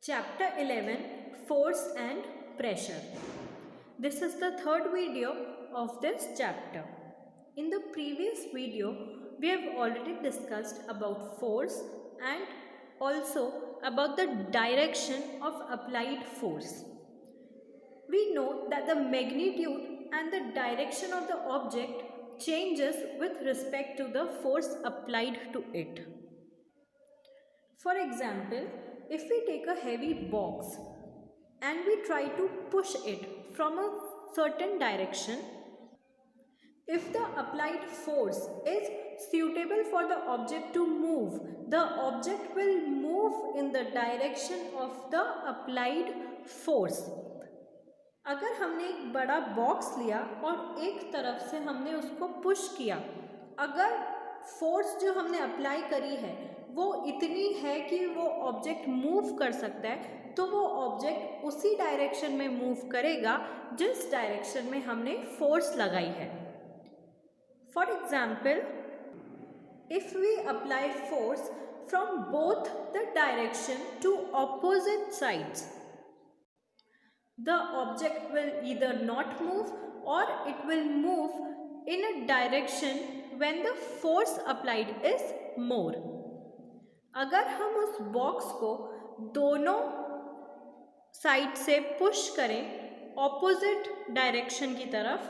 Chapter 11, Force and Pressure. This is the third video of this chapter. In the previous video, we have already discussed about force and also about the direction of applied force. We know that the magnitude and the direction of the object changes with respect to the force applied to it. For example, if we take a heavy box and we try to push it from a certain direction, if the applied force is suitable for the object to move, the object will move in the direction of the applied force. अगर हमने एक बड़ा box लिया और एक तरफ से हमने उसको पुश किया, अगर फोर्स जो हमने अप्लाई करी है वो इतनी है कि वो ऑब्जेक्ट मूव कर सकता है, तो वो ऑब्जेक्ट उसी डायरेक्शन में मूव करेगा जिस डायरेक्शन में हमने फोर्स लगाई है. For example, if we apply force from both the direction to opposite sides, the object will either not move or it will move in a direction when the force applied is more. अगर हम उस box को दोनों side से push करें opposite direction की तरफ,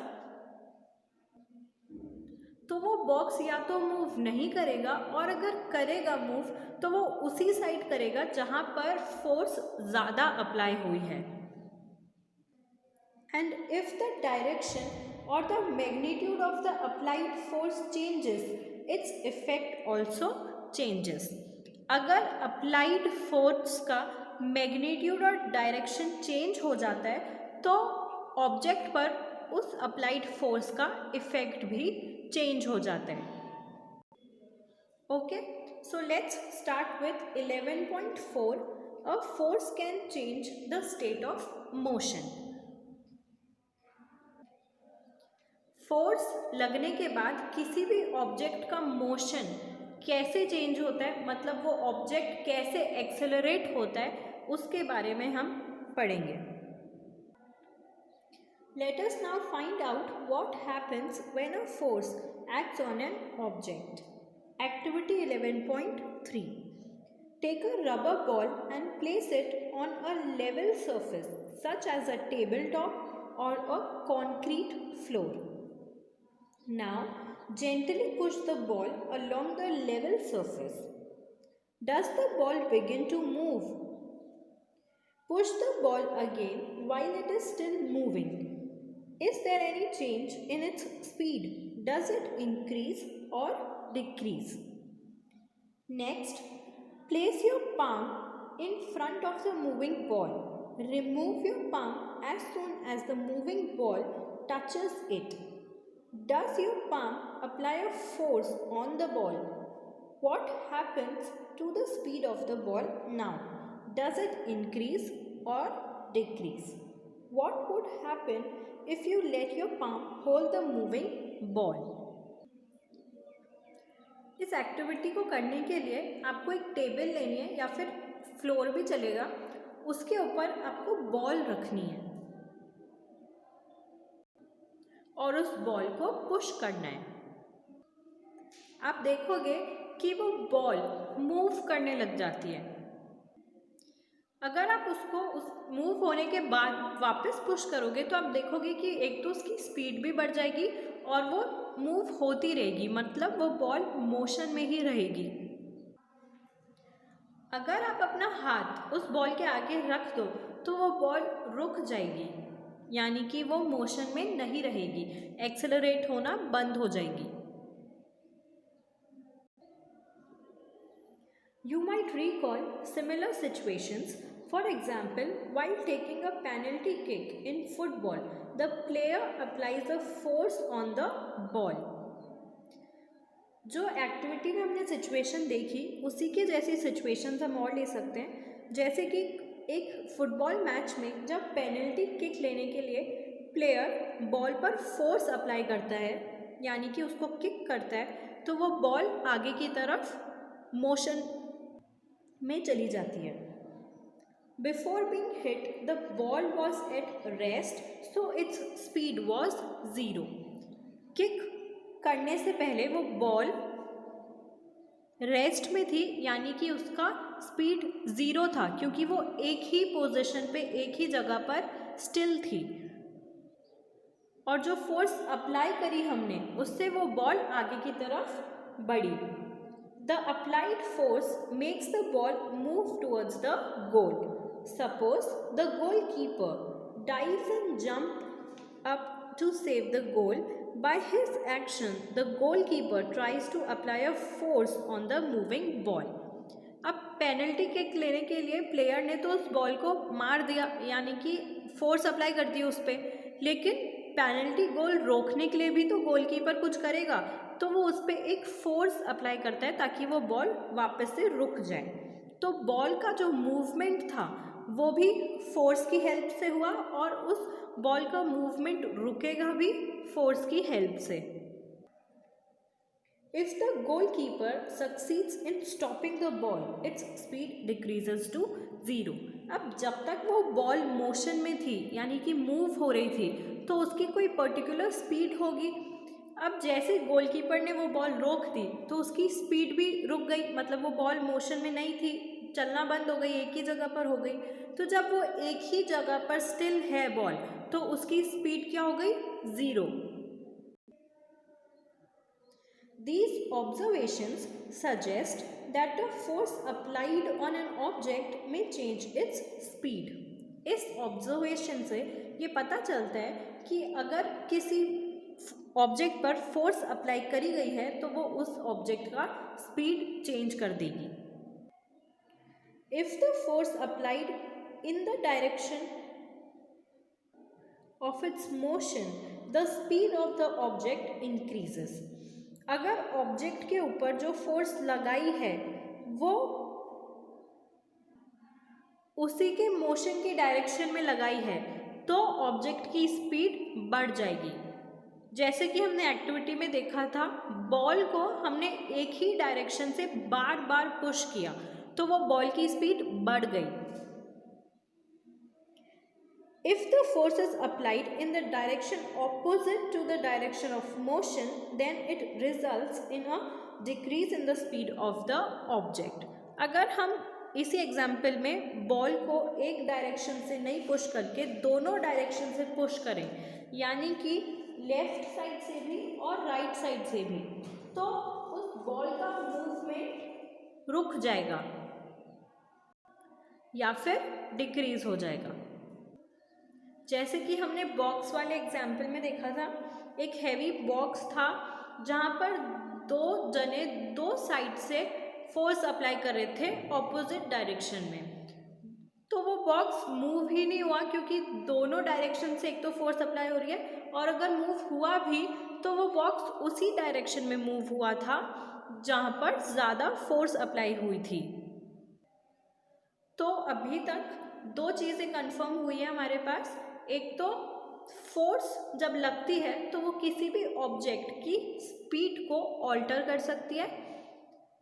तो वो बॉक्स या तो मूव नहीं करेगा, और अगर करेगा मूव तो वो उसी साइड करेगा जहाँ पर फोर्स ज़्यादा अप्लाई हुई है. And if the direction or the magnitude of the applied force changes, its effect also changes. अगर applied force का magnitude और direction change हो जाता है तो object पर उस applied force का effect भी change हो जाता है. Okay, so let's start with 11.4. A force can change the state of motion. Force लगने के बाद किसी भी ऑब्जेक्ट का मोशन कैसे चेंज होता है, मतलब वो ऑब्जेक्ट कैसे एक्सेलरेट होता है, उसके बारे में हम पढ़ेंगे. Let us now find out what happens when a force acts on an object. Activity 11.3. Take a rubber ball and place it on a level surface such as a table top or a concrete floor. Now, gently push the ball along the level surface. Does the ball begin to move? Push the ball again while it is still moving. Is there any change in its speed? Does it increase or decrease? Next, place your palm in front of the moving ball. Remove your palm as soon as the moving ball touches it. Does your palm apply a force on the ball? What happens to the speed of the ball now? Does it increase or decrease? What would happen if you let your palm hold the moving ball? इस activity को करने के लिए आपको एक table लेनी है या फिर फ्लोर भी चलेगा, उसके ऊपर आपको बॉल रखनी है और उस बॉल को पुश करना है. आप देखोगे कि वो बॉल मूव करने लग जाती है. अगर आप उसको उस मूव होने के बाद वापस पुश करोगे तो आप देखोगे कि एक तो उसकी स्पीड भी बढ़ जाएगी और वो मूव होती रहेगी, मतलब वो बॉल मोशन में ही रहेगी. अगर आप अपना हाथ उस बॉल के आगे रख दो तो वो बॉल रुक जाएगी, यानी कि वो मोशन में नहीं रहेगी, एक्सेलरेट होना बंद हो जाएगी. You might recall similar situations. For example, while taking a penalty kick in football, the player applies a force on the ball. जो एक्टिविटी में हमने सिचुएशन देखी उसी के जैसी सिचुएशंस हम और ले सकते हैं. जैसे कि एक फुटबॉल मैच में जब पेनल्टी किक लेने के लिए प्लेयर बॉल पर फोर्स अप्लाई करता है, यानी कि उसको किक करता है, तो वो बॉल आगे की तरफ मोशन में चली जाती है. Before being hit, the ball was at rest, so its speed was 0. Kick करने से पहले वो बॉल रेस्ट में थी, यानी कि उसका स्पीड 0 था, क्योंकि वो एक ही पोजीशन पे, एक ही जगह पर स्टिल थी। और जो फोर्स अप्लाई करी हमने, उससे वो बॉल आगे की तरफ बढ़ी। The applied force makes the ball move towards the goal. Suppose the goal keeper dives and jump up to save the goal. By his action, the goalkeeper tries to apply a force on the moving ball. अब penalty kick लेने के लिए player ने तो उस ball को मार दिया, यानी कि फोर्स अप्लाई कर दी उस पर, लेकिन पेनल्टी गोल रोकने के लिए भी तो गोलकीपर कुछ करेगा, तो वो उस पर एक फोर्स अप्लाई करता है ताकि वो बॉल वापस से रुक जाए। तो बॉल का जो मूवमेंट था वो भी फोर्स की हेल्प से हुआ, और उस बॉल का मूवमेंट रुकेगा भी फोर्स की हेल्प से। If the goalkeeper succeeds in stopping the ball, its speed decreases to 0. अब जब तक वो बॉल मोशन में थी, यानी कि मूव हो रही थी, तो उसकी कोई पर्टिकुलर स्पीड होगी। अब जैसे गोलकीपर ने वो बॉल रोक दी, तो उसकी स्पीड भी रुक गई, मतलब वो बॉल मोशन में नहीं थी, चलना बंद हो गई, एक ही जगह पर हो गई। तो जब वो एक ही जगह पर स्टिल है बॉल, तो उसकी स्पीड क्या हो गई? 0। These observations suggest that the force applied on an object may change its speed. इस ऑब्जर्वेशन से ये पता चलता है कि अगर किसी ऑब्जेक्ट पर फोर्स अप्लाई करी गई है तो वो उस ऑब्जेक्ट का स्पीड चेंज कर देगी। If the force applied in the direction of its motion, the speed of the object increases. अगर ऑब्जेक्ट के ऊपर जो फोर्स लगाई है वो उसी के मोशन की डायरेक्शन में लगाई है, तो ऑब्जेक्ट की स्पीड बढ़ जाएगी। जैसे कि हमने एक्टिविटी में देखा था, बॉल को हमने एक ही डायरेक्शन से बार बार पुश किया, तो वो बॉल की स्पीड बढ़ गई। If the force is applied in the direction opposite to the direction of motion, then it results in a decrease in the speed of the object. अगर हम इसी एग्जाम्पल में बॉल को एक डायरेक्शन से नहीं पुश करके दोनों डायरेक्शन से पुश करें, यानी कि लेफ्ट साइड से भी और राइट साइड से भी, तो उस बॉल का मूवमेंट रुक जाएगा या फिर डिक्रीज हो जाएगा। जैसे कि हमने बॉक्स वाले एग्जाम्पल में देखा था, एक हैवी बॉक्स था जहाँ पर दो जने दो साइड से फोर्स अप्लाई कर रहे थे ऑपोजिट डायरेक्शन में, तो वो बॉक्स मूव ही नहीं हुआ, क्योंकि दोनों डायरेक्शन से एक तो फोर्स अप्लाई हो रही है, और अगर मूव हुआ भी तो वो बॉक्स उसी डायरेक्शन में मूव हुआ था जहाँ पर ज़्यादा फोर्स अप्लाई हुई थी। तो अभी तक दो चीज़ें कंफर्म हुई है हमारे पास। एक तो फोर्स जब लगती है तो वो किसी भी ऑब्जेक्ट की स्पीड को ऑल्टर कर सकती है।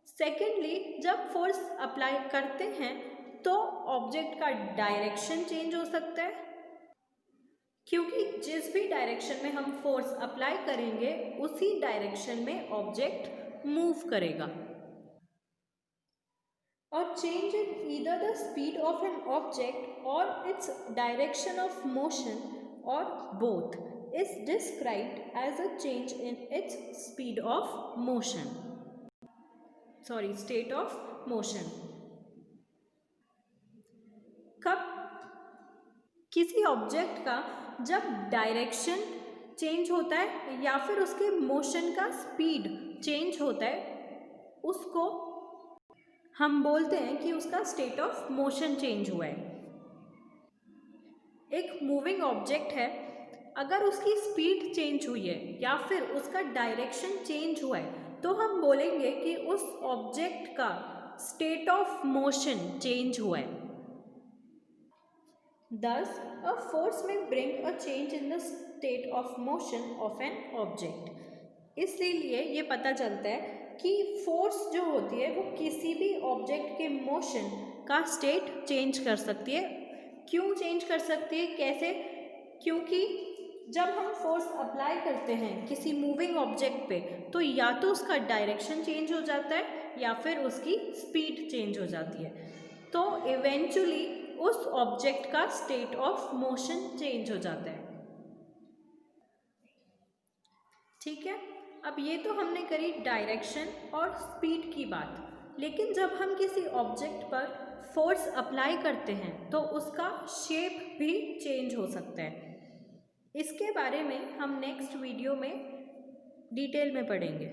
सेकेंडली, जब फोर्स अप्लाई करते हैं तो ऑब्जेक्ट का डायरेक्शन चेंज हो सकता है, क्योंकि जिस भी डायरेक्शन में हम फोर्स अप्लाई करेंगे उसी डायरेक्शन में ऑब्जेक्ट मूव करेगा। A change in either the speed of an object or its direction of motion or both is described as a change in its state of motion. कब किसी object का जब direction change होता है या फिर उसके मोशन का स्पीड चेंज होता है, उसको हम बोलते हैं कि उसका स्टेट ऑफ मोशन चेंज हुआ है। एक मूविंग ऑब्जेक्ट है, अगर उसकी स्पीड चेंज हुई है या फिर उसका डायरेक्शन चेंज हुआ है, तो हम बोलेंगे कि उस ऑब्जेक्ट का स्टेट ऑफ मोशन चेंज हुआ है। Thus, a force may bring a change in the state of motion of an object. इसलिए ये पता चलता है कि फोर्स जो होती है वो किसी भी ऑब्जेक्ट के मोशन का स्टेट चेंज कर सकती है। क्यों चेंज कर सकती है, कैसे? क्योंकि जब हम फोर्स अप्लाई करते हैं किसी मूविंग ऑब्जेक्ट पे तो या तो उसका डायरेक्शन चेंज हो जाता है या फिर उसकी स्पीड चेंज हो जाती है, तो इवेंचुअली उस ऑब्जेक्ट का स्टेट ऑफ मोशन चेंज हो जाता है। ठीक है, अब ये तो हमने करी डायरेक्शन और स्पीड की बात, लेकिन जब हम किसी ऑब्जेक्ट पर फोर्स अप्लाई करते हैं तो उसका शेप भी चेंज हो सकता है। इसके बारे में हम नेक्स्ट वीडियो में डिटेल में पढ़ेंगे।